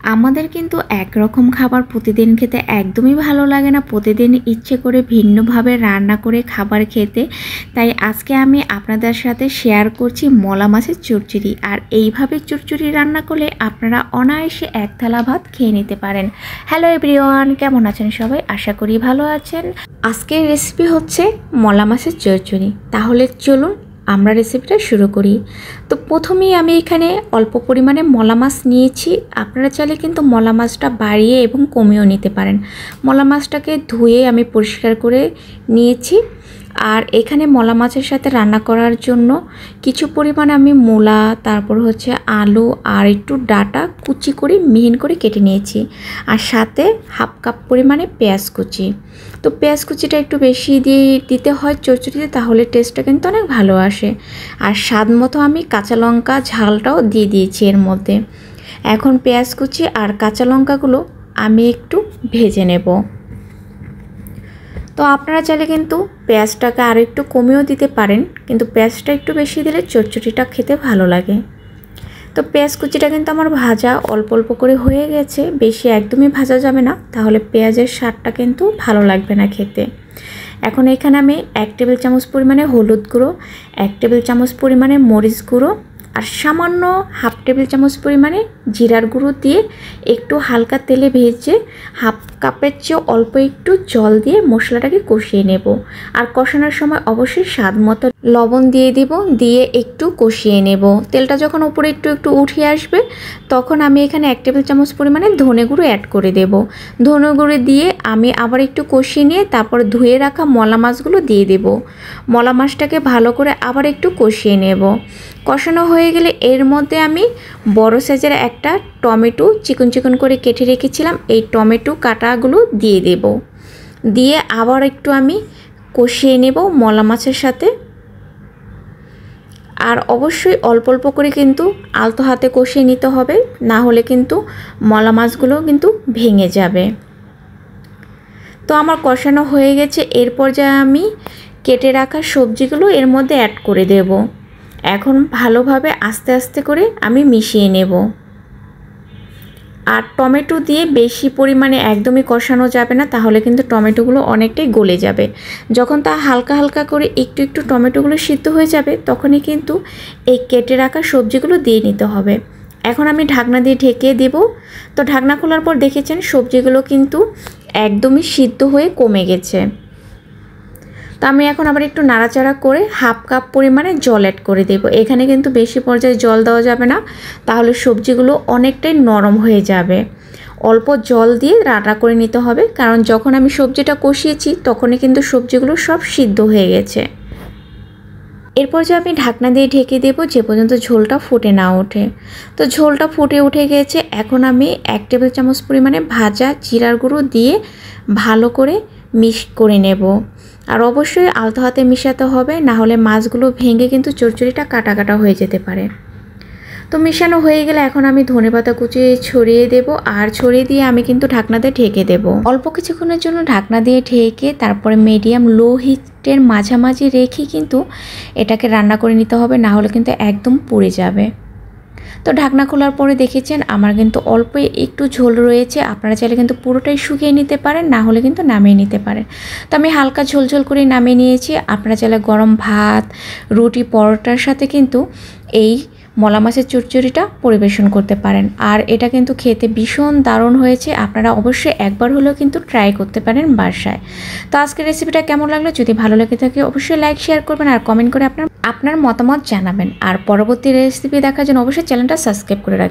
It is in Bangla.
আমাদের কিন্তু একরকম খাবার প্রতিদিন খেতে একদমই ভালো লাগে না। প্রতিদিন ইচ্ছে করে ভিন্নভাবে রান্না করে খাবার খেতে। তাই আজকে আমি আপনাদের সাথে শেয়ার করছি মলা মাছের চচ্চড়ি। আর এইভাবে চচ্চড়ি রান্না করলে আপনারা অনায়াসে এক থালা ভাত খেয়ে নিতে পারেন। হ্যালো এভরিওয়ান, কেমন আছেন সবাই? আশা করি ভালো আছেন। আজকের রেসিপি হচ্ছে মলা মাছের চচ্চড়ি। তাহলে চলুন আমরা রেসিপিটা শুরু করি। তো প্রথমেই আমি এখানে অল্প পরিমাণে মলা মাছ নিয়েছি। আপনারা চাইলে কিন্তু মলা মাছটা বাড়িয়ে এবং কমিয়েও নিতে পারেন। মলা মাছটাকে ধুয়ে আমি পরিষ্কার করে নিয়েছি। আর এখানে মলা মাছের সাথে রান্না করার জন্য কিছু পরিমাণ আমি মূলা, তারপর হচ্ছে আলু আর একটু ডাঁটা কুচি করে মিহিন করে কেটে নিয়েছি। আর সাথে হাফ কাপ পরিমাণে পেঁয়াজ কুচি। তো পেঁয়াজ কুচিটা একটু বেশি দিতে হয় চচ্চড়িতে, তাহলে টেস্টটা কিন্তু অনেক ভালো আসে। আর স্বাদ মতো আমি কাঁচা লঙ্কা ঝালটাও দিয়ে দিয়েছি এর মধ্যে। এখন পেঁয়াজ কুচি আর কাঁচা লঙ্কাগুলো আমি একটু ভেজে নেব। তো আপনারা চাইলে কিন্তু পেঁয়াজটাকে আরও একটু কমিয়েও দিতে পারেন, কিন্তু পেঁয়াজটা একটু বেশি দিলে চচ্চড়িটা খেতে ভালো লাগে। তো পেঁয়াজ কুচিটা কিন্তু আমার ভাজা অল্প অল্প করে হয়ে গেছে, বেশি একদমই ভাজা যাবে না, তাহলে পেঁয়াজের স্বাদটা কিন্তু ভালো লাগবে না খেতে। এখন এখানে আমি 1 টেবিল চামচ পরিমাণে হলুদ গুঁড়ো, 1 টেবিল চামচ পরিমাণে মরিচ গুঁড়ো আর সামান্য হাফ টেবিল চামচ পরিমাণে জিরার গুঁড়ো দিয়ে একটু হালকা তেলে ভেজে হাফ কাপের চেয়ে অল্প একটু জল দিয়ে মশলাটাকে কষিয়ে নেব। আর কষানোর সময় অবশ্যই স্বাদ মতো লবণ দিয়ে দিব, দিয়ে একটু কষিয়ে নেব। তেলটা যখন উপরে একটু একটু উঠে আসবে তখন আমি এখানে 1 টেবিল চামচ পরিমাণে ধনে গুঁড়ো অ্যাড করে দেব। ধনে গুঁড়ো দিয়ে আমি আবার একটু কষিয়ে নিয়ে তারপর ধুয়ে রাখা মলা মাছগুলো দিয়ে দেব। মলা মাছটাকে ভালো করে আবার একটু কষিয়ে নেব। কষানো হয়ে গেলে এর মধ্যে আমি বড় সাইজের একটা টমেটো চিকন চিকন করে কেটে রেখেছিলাম, এই টমেটো কাটাগুলো দিয়ে দেব। দিয়ে আবার একটু আমি কষিয়ে নেব মলা মাছের সাথে। আর অবশ্যই অল্প অল্প করে কিন্তু আলতো হাতে কষিয়ে নিতে হবে, না হলে কিন্তু মলা মাছগুলো কিন্তু ভেঙে যাবে। তো আমার কষানো হয়ে গেছে। এর পর্যায়ে আমি কেটে রাখা সবজিগুলো এর মধ্যে অ্যাড করে দেব। এখন ভালোভাবে আস্তে আস্তে করে আমি মিশিয়ে নেব। আর টমেটো দিয়ে বেশি পরিমাণে একদমই কষানো যাবে না, তাহলে কিন্তু টমেটোগুলো অনেকটাই গলে যাবে। যখন তা হালকা হালকা করে একটু একটু টমেটোগুলো সিদ্ধ হয়ে যাবে তখনই কিন্তু এই কেটে রাখা সবজিগুলো দিয়ে নিতে হবে। এখন আমি ঢাকনা দিয়ে ঢেকে দেব। তো ঢাকনা খোলার পর দেখেছেন সবজিগুলো কিন্তু একদমই সিদ্ধ হয়ে কমে গেছে। তো আমি এখন আবার একটু নাড়াচাড়া করে হাফ কাপ পরিমাণে জল অ্যাড করে দেব। এখানে কিন্তু বেশি পর্যায়ে জল দেওয়া যাবে না, তাহলে সবজিগুলো অনেকটাই নরম হয়ে যাবে। অল্প জল দিয়ে রান্না করে নিতে হবে, কারণ যখন আমি সবজিটা কষিয়েছি তখনই কিন্তু সবজিগুলো সব সিদ্ধ হয়ে গেছে। এরপর যে আমি ঢাকনা দিয়ে ঢেকে দেব যে পর্যন্ত ঝোলটা ফুটে না ওঠে। তো ঝোলটা ফুটে উঠে গেছে। এখন আমি 1 টেবিল চামচ পরিমাণে ভাজা জিরার গুঁড়ো দিয়ে ভালো করে মিক্স করে নেব। আর অবশ্যই আলতো হাতে মিশাতে হবে, না হলে মাছগুলো ভেঙে কিন্তু চচ্চড়িটা কাটা কাটা হয়ে যেতে পারে। তো মিশানো হয়ে গেলে এখন আমি ধনেপাতা কুচি ছড়িয়ে দেব। আর ছড়িয়ে দিয়ে আমি কিন্তু ঢাকনা দিয়ে ঢেকে দেব। অল্প কিছুক্ষণের জন্য ঢাকনা দিয়ে ঢেকে তারপরে মিডিয়াম লো হিটের মাঝামাঝি রেখে কিন্তু এটাকে রান্না করে নিতে হবে, না হলে কিন্তু একদম পুড়ে যাবে। তো ঢাকনা খোলার পরে দেখেছেন আমার কিন্তু অল্প একটু ঝোল রয়েছে। আপনারা চাইলে কিন্তু পুরোটাই শুকিয়ে নিতে পারেন, না হলে কিন্তু নামিয়ে নিতে পারেন। তো আমি হালকা ঝোল ঝোল করে নামিয়ে নিয়েছি। আপনারা চাইলে গরম ভাত, রুটি, পরোটার সাথে কিন্তু এই মলা মাছের চচ্চড়িটা পরিবেশন করতে পারেন। আর এটা কিন্তু খেতে ভীষণ দারুণ হয়েছে। আপনারা অবশ্যই একবার হলেও কিন্তু ট্রাই করতে পারেন বাসায়। তো আজকের রেসিপিটা কেমন লাগলো? যদি ভালো লেগে থাকে অবশ্যই লাইক শেয়ার করবেন আর কমেন্ট করে আপনার মতামত জানাবেন। আর পরবর্তী রেসিপি দেখার জন্য অবশ্যই চ্যানেলটা সাবস্ক্রাইব করে রাখবেন।